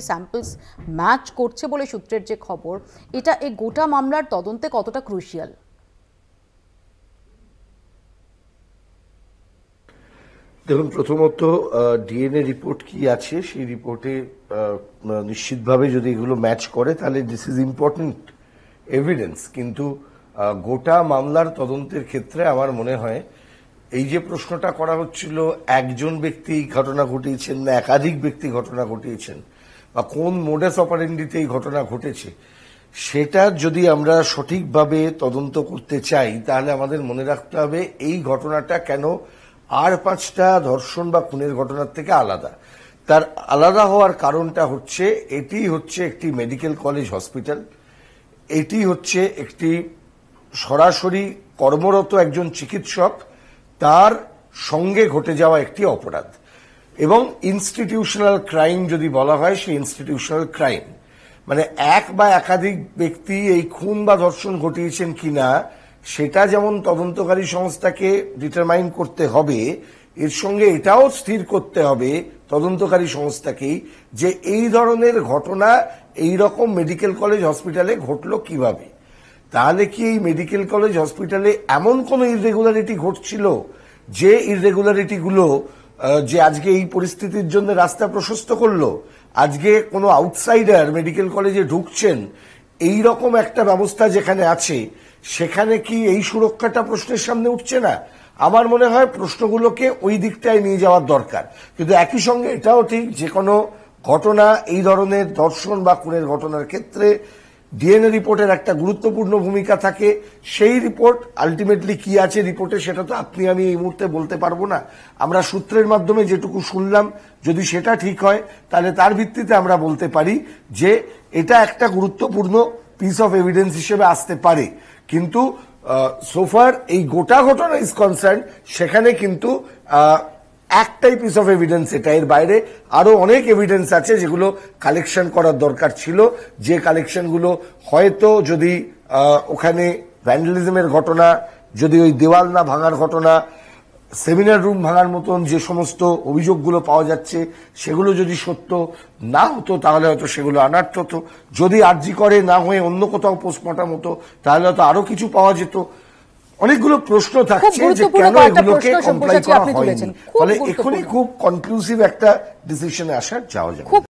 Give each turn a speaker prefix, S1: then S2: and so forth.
S1: Samples match করছে বলে সূত্রের যে খবর, এটা এই গোটা মামলার তদন্তে কতটা ক্রুশিয়াল?
S2: দেখুন, প্রথমত ডিএনএ রিপোর্ট কি আছে সেই রিপোর্টে নিশ্চিতভাবে যদি এগুলো ম্যাচ করে তাহলে দিস ইজ ইম্পর্টেন্ট এভিডেন্স। কিন্তু গোটা মামলার তদন্তের ক্ষেত্রে আমার মনে হয় এই যে প্রশ্নটা করা হচ্ছিল একজন ব্যক্তি ঘটনা ঘটিয়েছেন না একাধিক ব্যক্তি ঘটনা ঘটিয়েছেন বা কোন মোডাস অপারেন্ডিতে এই ঘটনা ঘটেছে, সেটা যদি আমরা সঠিকভাবে তদন্ত করতে চাই তাহলে আমাদের মনে রাখতে হবে এই ঘটনাটা কেন আর 5টা ধর্ষণ বা খুনের ঘটনার থেকে আলাদা। তার আলাদা হওয়ার কারণটা হচ্ছে এটি হচ্ছে একটি মেডিকেল কলেজ হসপিটাল, এটি হচ্ছে একটি সরাসরি কর্মরত একজন চিকিৎসক তার সঙ্গে ঘটে যাওয়া একটি অপরাধ এবং ইনস্টিটিউশনাল ক্রাইম যদি বলা হয় সেই ইনস্টিটিউশনাল ক্রাইম মানে এক বা একাধিক ব্যক্তি এই খুন বা ধর্ষণ ঘটিয়েছেন কিনা সেটা যেমন তদন্তকারী সংস্থাকে ডিটারমাইন করতে হবে, এর সঙ্গে এটাও স্থির করতে হবে তদন্তকারী সংস্থাকেই যে এই ধরনের ঘটনা এই রকম মেডিকেল কলেজ হসপিটালে ঘটলো কিভাবে। তাহলে কি এই মেডিকেল কলেজ হসপিটালে এমন কোন ইররেগুলারিটি ঘটছিল যে ইররেগুলারিটিগুলো যে আজকে এই পরিস্থিতির জন্য রাস্তা প্রশস্ত করলো? আজকে কোনো আউটসাইডার মেডিকেল কলেজে ঢুকছেন এই রকম একটা ব্যবস্থা যেখানে আছে সেখানে কি এই সুরক্ষাটা প্রশ্নের সামনে উঠছে না? আমার মনে হয় প্রশ্নগুলোকে ওই দিকটায় নিয়ে যাওয়ার দরকার। কিন্তু একই সঙ্গে এটাও ঠিক যে কোনো ঘটনা এই ধরনের ধর্ষণ বা খুনের ঘটনার ক্ষেত্রে ডিএনএ রিপোর্টের একটা গুরুত্বপূর্ণ ভূমিকা থাকে। সেই রিপোর্ট আলটিমেটলি কি আছে রিপোর্টে সেটা তো আপনি আমি এই মুহূর্তে বলতে পারবো না। আমরা সূত্রের মাধ্যমে যেটুকু শুনলাম যদি সেটা ঠিক হয় তাহলে তার ভিত্তিতে আমরা বলতে পারি যে এটা একটা গুরুত্বপূর্ণ পিস অফ এভিডেন্স হিসেবে আসতে পারে। কিন্তু সোফার এই গোটা ঘটনা ইজ কনসার্ন সেখানে কিন্তু একটাই পিস অফ এভিডেন্স, এটা এর বাইরে আরো অনেক এভিডেন্স আছে যেগুলো কালেকশন করার দরকার ছিল, যে কালেকশনগুলো হয়তো যদি ওখানে ভ্যান্ডালিজমের ঘটনা, যদি ওই দেওয়াল না ভাঙার ঘটনা, সেমিনার রুম ভাঙার মতন যে সমস্ত অভিযোগগুলো পাওয়া যাচ্ছে সেগুলো যদি সত্য না হতো তাহলে হয়তো সেগুলো আনার্থ হতো। যদি আরজি করে না হয়ে অন্য কোথাও পোস্টমর্টম হতো তাহলে হয়তো আরো কিছু পাওয়া যেত। অনেকগুলো প্রশ্ন থাকছে যে কেন এগুলোকে কমপ্লাই করা হয়নি। ফলে এখনই খুব কনক্লুসিভ একটা ডিসিশনে যাওয়া যাবে।